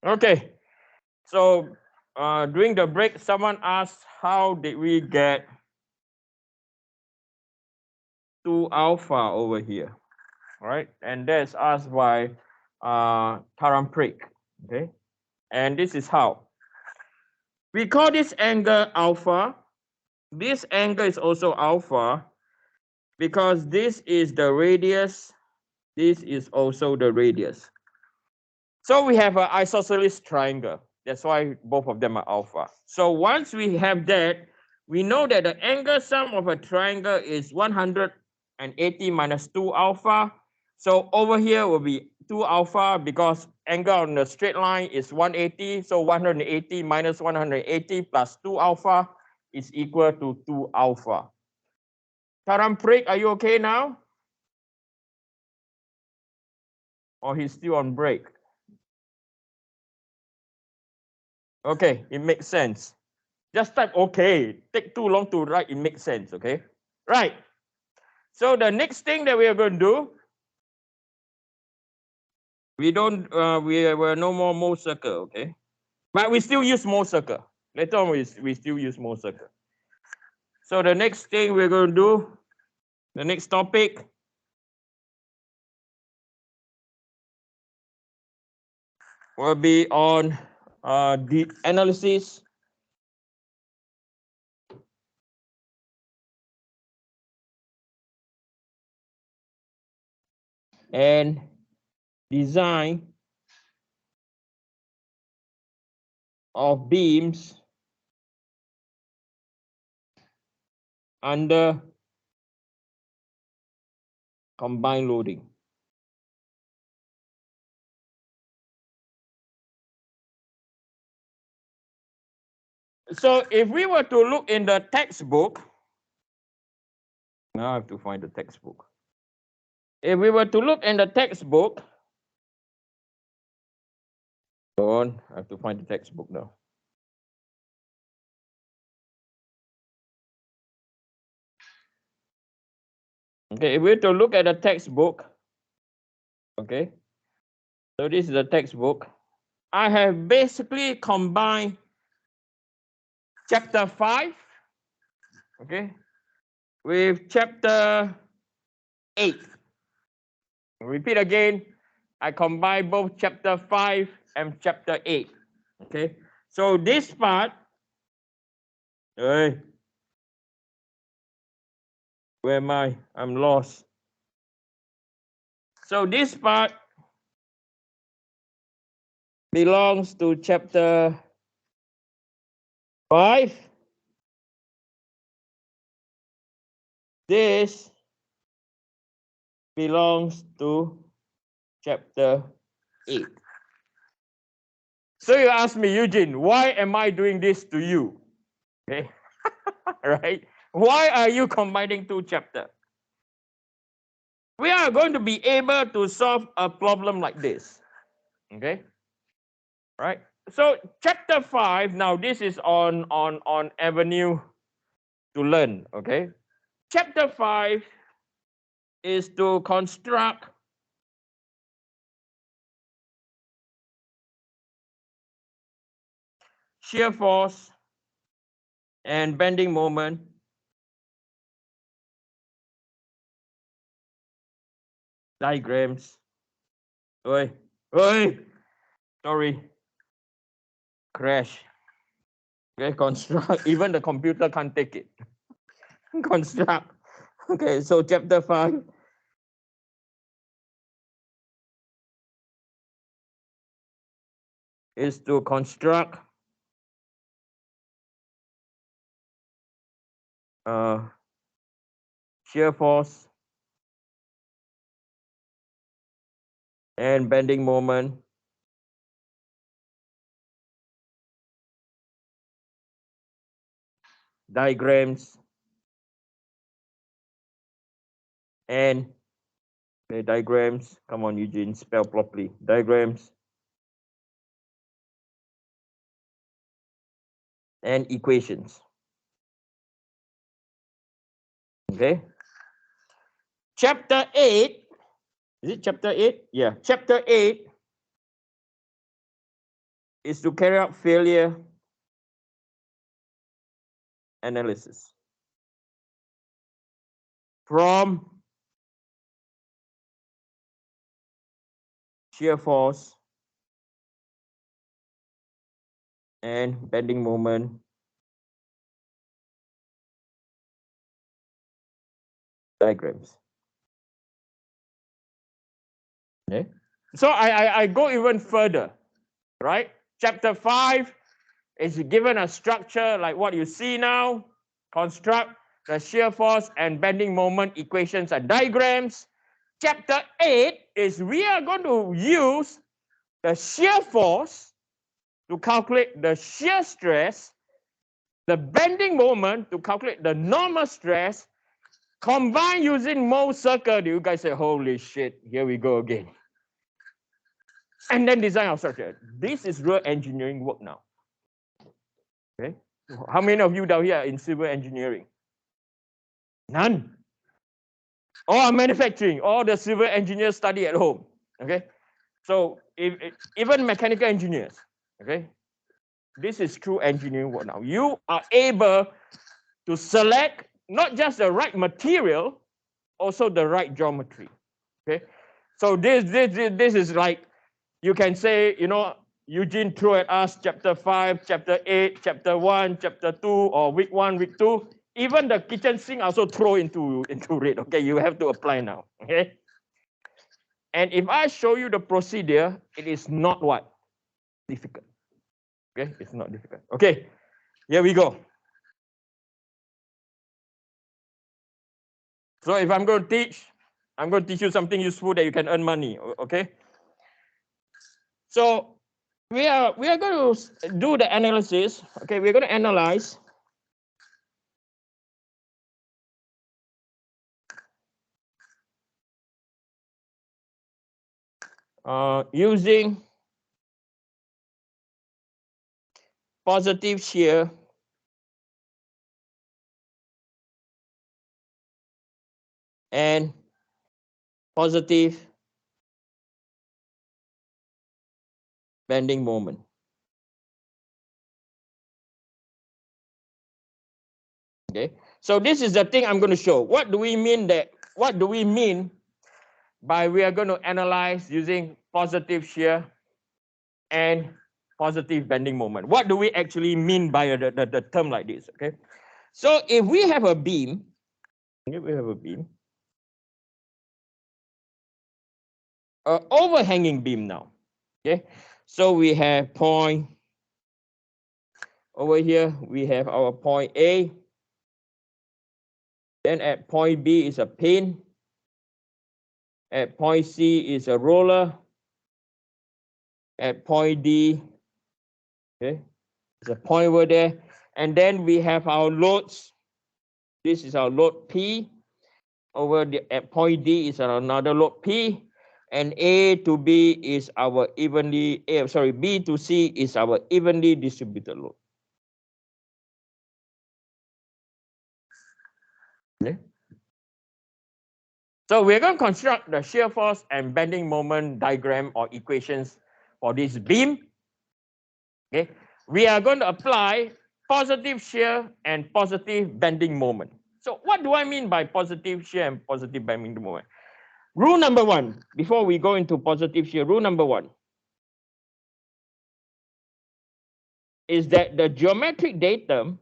Okay, so during the break, someone asked, how did we get 2 alpha over here? All right, and that's asked by Taramprick. Okay, and this is how. We call this angle alpha. This angle is also alpha because this is the radius. This is also the radius. So we have an isosceles triangle. That's why both of them are alpha. So once we have that, we know that the angle sum of a triangle is 180 minus 2 alpha. So over here will be 2 alpha because angle on the straight line is 180. So 180 minus 180 plus 2 alpha is equal to 2 alpha. Taramprick, are you okay now? Or he's still on break? Okay, it makes sense. Just type okay. Take too long to write, it makes sense, okay? Right. So the next thing that we are going to do, we were no more Mohr circle, okay? But we still use Mohr circle. Later on, we still use Mohr circle. So the next thing we're going to do, the next topic, will be on the analysis and design of beams under combined loading. So if we were to look in the textbook, now I have to find the textbook. If we were to look in the textbook, go on, I have to find the textbook now. Okay, if we were to look at the textbook, okay, so this is the textbook. I have basically combined chapter 5, okay, with chapter 8. Repeat again, I combine both chapter 5 and chapter 8, okay. So this part, hey, where am I? I'm lost. So this part belongs to chapter 5. This belongs to chapter 8. So you ask me, Eugene, why am I doing this to you? Okay, right? Why are you combining 2 chapters? We are going to be able to solve a problem like this. Okay, right? So chapter 5, now this is on avenue to learn. Okay, chapter 5 is to construct shear force and bending moment diagrams. Oi, sorry, crash. Okay, construct. Even the computer can't take it. Construct. Okay, so chapter 5 is to construct shear force and bending moment diagrams and diagrams. Come on, Eugene, spell properly. Diagrams and equations. Okay. Chapter 8. Is it chapter 8? Yeah. Chapter 8 is to carry out failure analysis from shear force and bending moment diagrams. Okay. So I go even further, right? Chapter 5 is given a structure like what you see now. Construct the shear force and bending moment equations and diagrams. Chapter 8 is we are going to use the shear force to calculate the shear stress, the bending moment to calculate the normal stress, combined using Mohr's circle. You guys say, holy shit, here we go again. And then design our structure. This is real engineering work now. Okay. How many of you down here are in civil engineering? None. All manufacturing, all the civil engineers study at home. Okay. So even mechanical engineers, okay, this is true engineering work now. You are able to select not just the right material, also the right geometry. Okay. So this is like, you can say, you know, Eugene threw at us chapter 5, chapter 8, chapter 1, chapter 2, or week 1, week 2. Even the kitchen sink also throw into it. Okay, you have to apply now. Okay. And if I show you the procedure, it is not what? Difficult. Okay, it's not difficult. Okay, here we go. So if I'm going to teach, I'm going to teach you something useful that you can earn money. Okay. So we are going to do the analysis. Okay, we're going to analyze using positive shear and positive bending moment. Okay, so this is the thing I'm going to show. What do we mean by we are going to analyze using positive shear and positive bending moment? What do we actually mean by the term like this? Okay, so if we have a beam, overhanging beam now. Okay, so we have point over here, we have our point A. Then at point B is a pin. At point C is a roller. At point D, okay, there's a point over there. And then we have our loads. This is our load P. At point D is another load P. And A to B is our B to C is our evenly distributed load. Okay. So we're going to construct the shear force and bending moment diagram or equations for this beam. Okay. We are going to apply positive shear and positive bending moment. So what do I mean by positive shear and positive bending moment? Rule number 1, before we go into positive shear, rule number 1 is that the geometric datum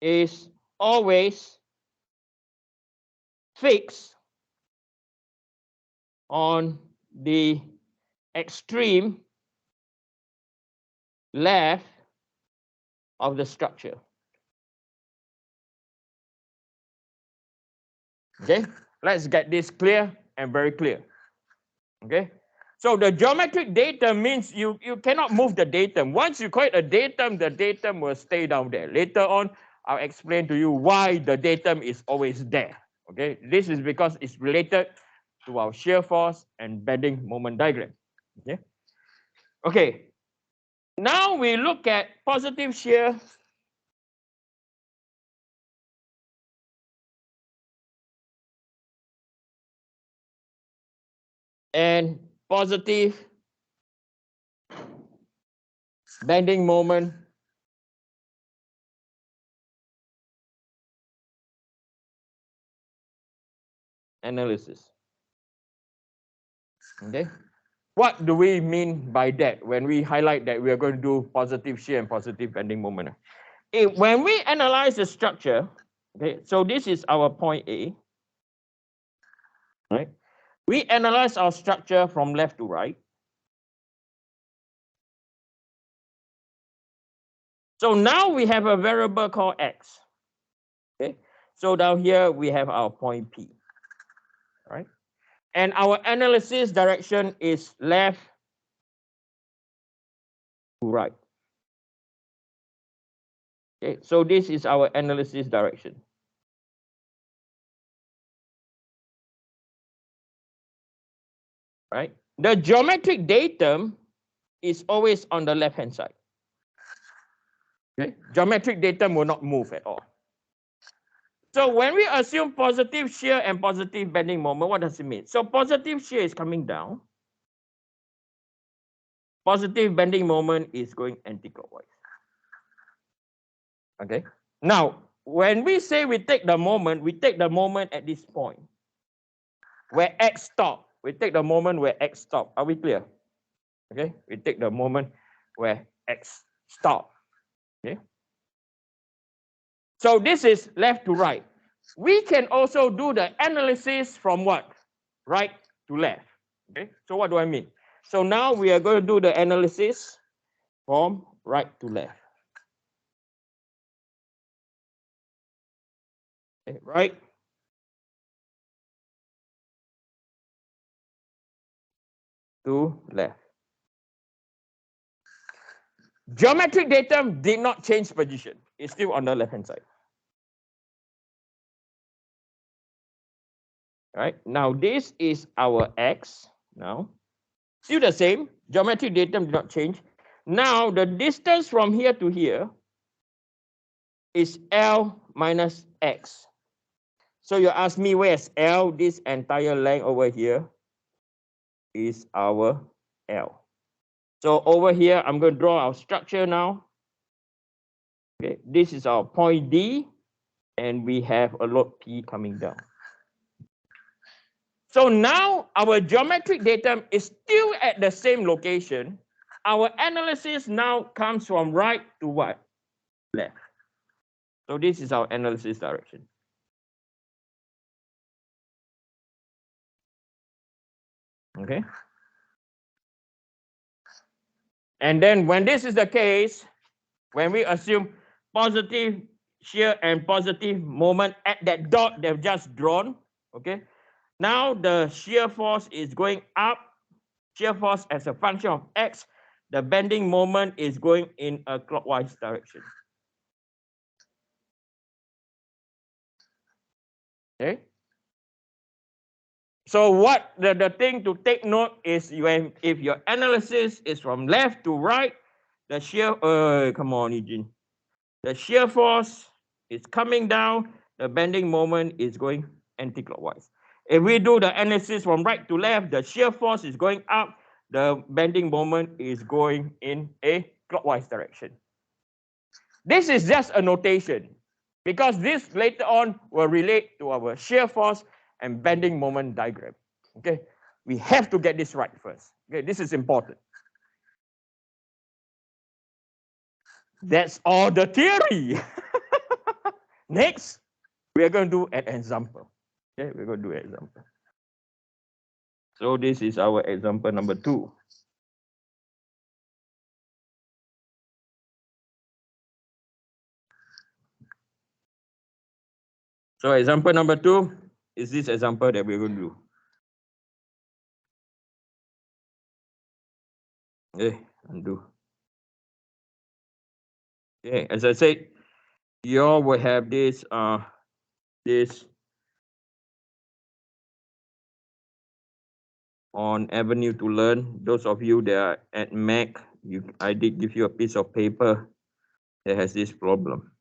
is always fixed on the extreme left of the structure. Okay, let's get this clear and very clear. Okay, so the geometric datum means you cannot move the datum. Once you create a datum, the datum will stay down there. Later on, I'll explain to you why the datum is always there. Okay, this is because it's related to our shear force and bending moment diagram. Okay, okay. Now we look at positive shear and positive bending moment analysis. Okay. What do we mean by that when we highlight that we are going to do positive shear and positive bending moment? When we analyze the structure, okay, so this is our point A, right? We analyze our structure from left to right. So now we have a variable called X. Okay. So down here we have our point P, right? And our analysis direction is left to right. Okay, so this is our analysis direction. Right? The geometric datum is always on the left-hand side. Okay? Geometric datum will not move at all. So when we assume positive shear and positive bending moment, what does it mean? So positive shear is coming down. Positive bending moment is going anti-clockwise. Okay. Now, when we say we take the moment at this point where X stop. We take the moment where X stop. Are we clear? Okay. We take the moment where X stop. Okay. So this is left to right. We can also do the analysis from what? Right to left. Okay. So what do I mean? So now we are going to do the analysis from right to left. Okay. Right to left. Geometric datum did not change position. It's still on the left-hand side. Right. Now this is our X. Now, still the same. Geometric datum did not change. Now the distance from here to here is L minus X. So you ask me where's L? This entire length over here is our L. So over here, I'm going to draw our structure now. Okay, this is our point D, and we have a load P coming down. So now our geometric datum is still at the same location. Our analysis now comes from right to what? Left. So this is our analysis direction. Okay. And then when this is the case, when we assume positive shear and positive moment at that dot they've just drawn, okay? Now the shear force is going up, shear force as a function of X, the bending moment is going in a clockwise direction. Okay? So what the thing to take note is if your analysis is from left to right, the shear, come on, Eugene. The shear force is coming down, the bending moment is going anti-clockwise. If we do the analysis from right to left, the shear force is going up, the bending moment is going in a clockwise direction. This is just a notation because this later on will relate to our shear force and bending moment diagram. Okay, we have to get this right first. Okay, this is important. That's all the theory. Next, we are going to do an example. Okay, we're going to do an example. So this is our example number 2. So example number 2 is this example that we're going to do. Okay, undo. Okay, as I said, you all will have this on Avenue to Learn. Those of you that are at Mac, I did give you a piece of paper that has this problem.